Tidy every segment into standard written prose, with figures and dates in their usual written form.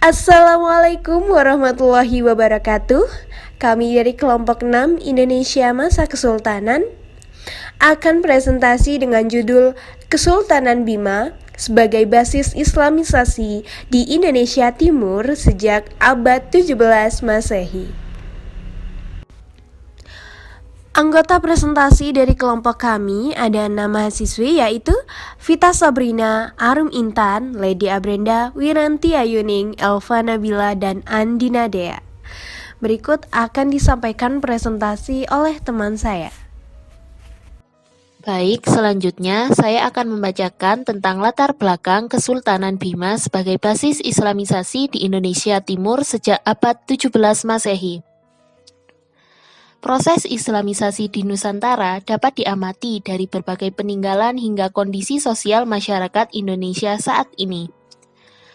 Assalamualaikum warahmatullahi wabarakatuh. Kami dari kelompok 6 Indonesia Masa Kesultanan akan presentasi dengan judul Kesultanan Bima sebagai basis Islamisasi di Indonesia Timur sejak abad 17 Masehi. Anggota presentasi dari kelompok kami ada 6 mahasiswi yaitu Vita Sabrina, Arum Intan, Lady Abrenda, Wiranti Ayuning, Elva Nabila, dan Andi Nadea. Berikut akan disampaikan presentasi oleh teman saya. Baik, selanjutnya saya akan membacakan tentang latar belakang Kesultanan Bima sebagai basis Islamisasi di Indonesia Timur sejak abad 17 Masehi. Proses Islamisasi di Nusantara dapat diamati dari berbagai peninggalan hingga kondisi sosial masyarakat Indonesia saat ini.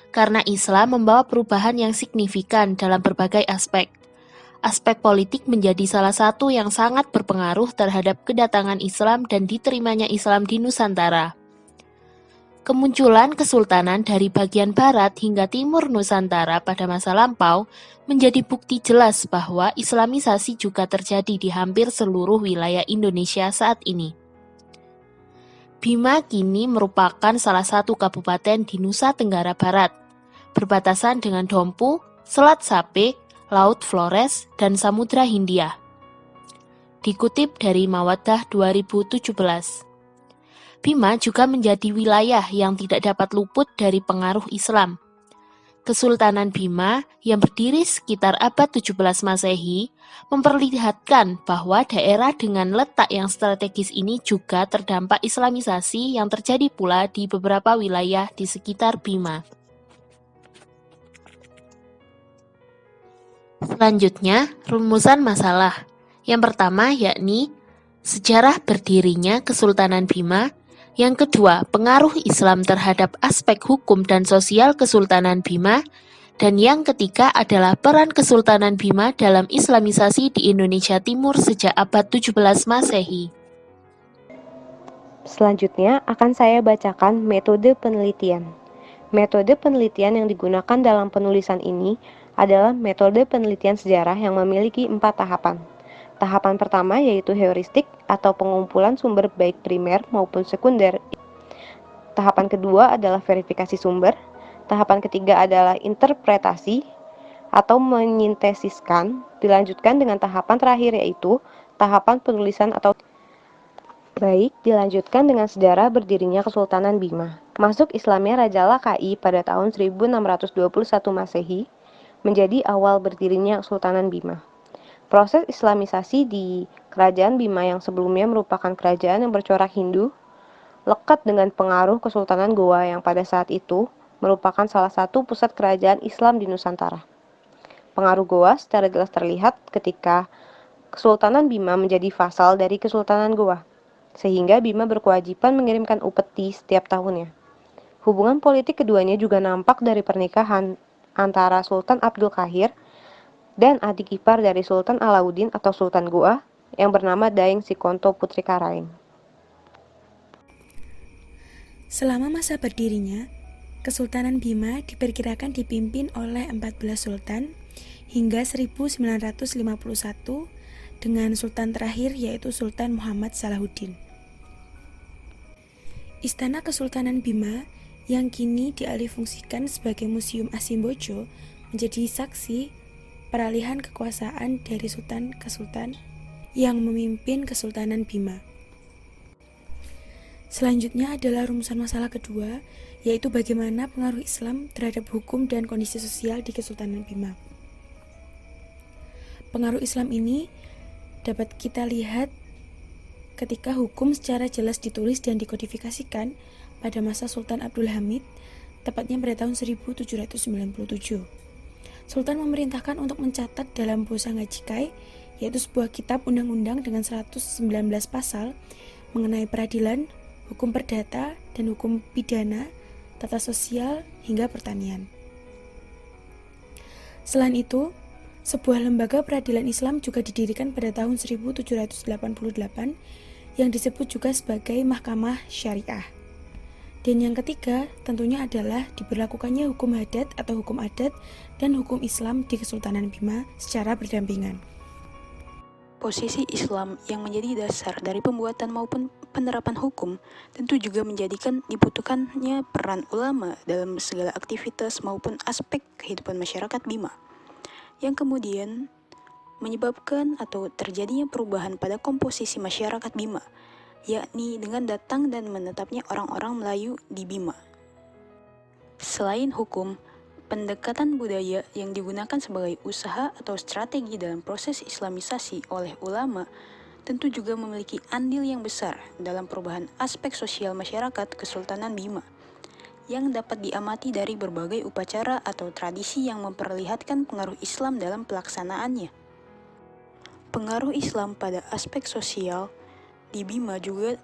Karena Islam membawa perubahan yang signifikan dalam berbagai aspek. Aspek politik menjadi salah satu yang sangat berpengaruh terhadap kedatangan Islam dan diterimanya Islam di Nusantara. Kemunculan kesultanan dari bagian barat hingga timur Nusantara pada masa lampau menjadi bukti jelas bahwa Islamisasi juga terjadi di hampir seluruh wilayah Indonesia saat ini. Bima kini merupakan salah satu kabupaten di Nusa Tenggara Barat, berbatasan dengan Dompu, Selat Sapek, Laut Flores, dan Samudra Hindia. Dikutip dari Mawaddah 2017. Bima juga menjadi wilayah yang tidak dapat luput dari pengaruh Islam. Kesultanan Bima yang berdiri sekitar abad 17 Masehi memperlihatkan bahwa daerah dengan letak yang strategis ini juga terdampak Islamisasi yang terjadi pula di beberapa wilayah di sekitar Bima. Selanjutnya, rumusan masalah. Yang pertama yakni sejarah berdirinya Kesultanan Bima. Yang kedua, pengaruh Islam terhadap aspek hukum dan sosial Kesultanan Bima. Dan yang ketiga adalah peran Kesultanan Bima dalam Islamisasi di Indonesia Timur sejak abad 17 Masehi. Selanjutnya akan saya bacakan metode penelitian. Metode penelitian yang digunakan dalam penulisan ini adalah metode penelitian sejarah yang memiliki 4 tahapan. Tahapan pertama yaitu heuristik atau pengumpulan sumber baik primer maupun sekunder. Tahapan kedua adalah verifikasi sumber. Tahapan ketiga adalah interpretasi atau menyintesiskan. Dilanjutkan dengan tahapan terakhir yaitu tahapan penulisan atau baik, dilanjutkan dengan sejarah berdirinya Kesultanan Bima. Masuk Islamnya Raja Lakai pada tahun 1621 Masehi menjadi awal berdirinya Kesultanan Bima. Proses Islamisasi di Kerajaan Bima yang sebelumnya merupakan kerajaan yang bercorak Hindu, lekat dengan pengaruh Kesultanan Goa yang pada saat itu merupakan salah satu pusat kerajaan Islam di Nusantara. Pengaruh Goa secara jelas terlihat ketika Kesultanan Bima menjadi vasal dari Kesultanan Goa, sehingga Bima berkewajiban mengirimkan upeti setiap tahunnya. Hubungan politik keduanya juga nampak dari pernikahan antara Sultan Abdul Qahir dan adik ipar dari Sultan Alauddin atau Sultan Goa yang bernama Daeng Sikonto Putri Karaeng. Selama masa berdirinya, Kesultanan Bima diperkirakan dipimpin oleh 14 sultan hingga 1951 dengan sultan terakhir yaitu Sultan Muhammad Salahuddin. Istana Kesultanan Bima yang kini dialihfungsikan sebagai Museum Asimbojo menjadi saksi peralihan kekuasaan dari sultan ke sultan yang memimpin Kesultanan Bima. Selanjutnya adalah rumusan masalah kedua, yaitu bagaimana pengaruh Islam terhadap hukum dan kondisi sosial di Kesultanan Bima. Pengaruh Islam ini dapat kita lihat ketika hukum secara jelas ditulis dan dikodifikasikan pada masa Sultan Abdul Hamid, tepatnya pada tahun 1797. Sultan memerintahkan untuk mencatat dalam Bosa Ngajikai, yaitu sebuah kitab undang-undang dengan 119 pasal mengenai peradilan, hukum perdata, dan hukum pidana, tata sosial, hingga pertanian. Selain itu, sebuah lembaga peradilan Islam juga didirikan pada tahun 1788 yang disebut juga sebagai Mahkamah Syariah. Dan yang ketiga tentunya adalah diberlakukannya hukum adat atau hukum adat dan hukum Islam di Kesultanan Bima secara berdampingan. Posisi Islam yang menjadi dasar dari pembuatan maupun penerapan hukum tentu juga menjadikan dibutuhkannya peran ulama dalam segala aktivitas maupun aspek kehidupan masyarakat Bima, yang kemudian menyebabkan atau terjadinya perubahan pada komposisi masyarakat Bima, yakni dengan datang dan menetapnya orang-orang Melayu di Bima. Selain hukum, pendekatan budaya yang digunakan sebagai usaha atau strategi dalam proses islamisasi oleh ulama tentu juga memiliki andil yang besar dalam perubahan aspek sosial masyarakat Kesultanan Bima, yang dapat diamati dari berbagai upacara atau tradisi yang memperlihatkan pengaruh Islam dalam pelaksanaannya. Pengaruh Islam pada aspek sosial di Bima juga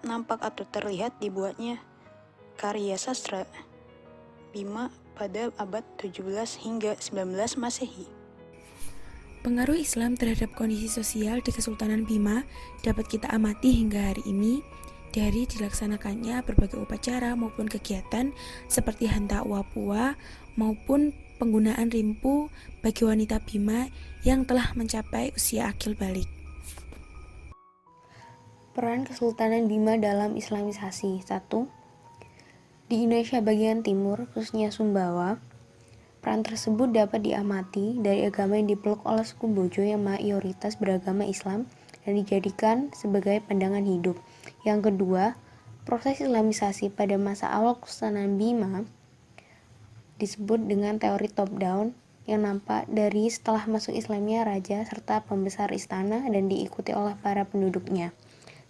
nampak atau terlihat dibuatnya karya sastra Bima pada abad 17 hingga 19 Masehi. Pengaruh Islam terhadap kondisi sosial di Kesultanan Bima dapat kita amati hingga hari ini dari dilaksanakannya berbagai upacara maupun kegiatan seperti Hanta Uapua maupun penggunaan rimpu bagi wanita Bima yang telah mencapai usia akil balik. Peran Kesultanan Bima dalam Islamisasi. 1. Di Indonesia bagian timur, khususnya Sumbawa, peran tersebut dapat diamati dari agama yang dipeluk oleh suku Bojo yang mayoritas beragama Islam dan dijadikan sebagai pandangan hidup. Yang kedua, proses Islamisasi pada masa awal Kesultanan Bima disebut dengan teori top-down yang nampak dari setelah masuk Islamnya raja serta pembesar istana dan diikuti oleh para penduduknya.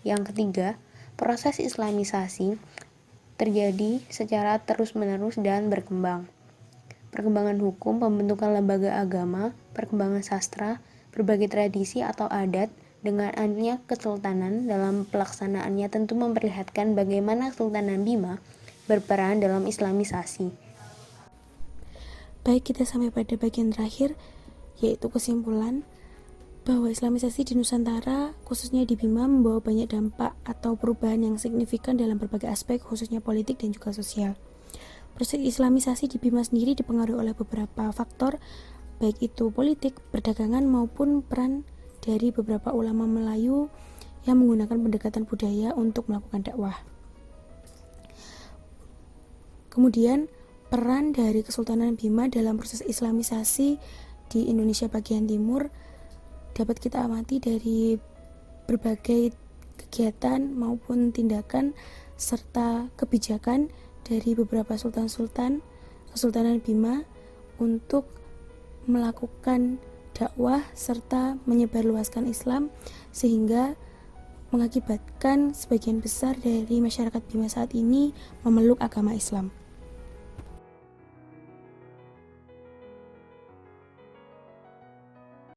Yang ketiga, proses Islamisasi terjadi secara terus-menerus dan berkembang. Perkembangan hukum, pembentukan lembaga agama, perkembangan sastra, berbagai tradisi atau adat, dengan adanya kesultanan dalam pelaksanaannya tentu memperlihatkan bagaimana Kesultanan Bima berperan dalam Islamisasi. Baik, kita sampai pada bagian terakhir, yaitu kesimpulan bahwa Islamisasi di Nusantara, khususnya di Bima, membawa banyak dampak atau perubahan yang signifikan dalam berbagai aspek, khususnya politik dan juga sosial. Proses Islamisasi di Bima sendiri dipengaruhi oleh beberapa faktor, baik itu politik, perdagangan, maupun peran dari beberapa ulama Melayu yang menggunakan pendekatan budaya untuk melakukan dakwah. Kemudian, peran dari Kesultanan Bima dalam proses Islamisasi di Indonesia bagian timur dapat kita amati dari berbagai kegiatan maupun tindakan serta kebijakan dari beberapa sultan-sultan Kesultanan Bima untuk melakukan dakwah serta menyebarluaskan Islam, sehingga mengakibatkan sebagian besar dari masyarakat Bima saat ini memeluk agama Islam.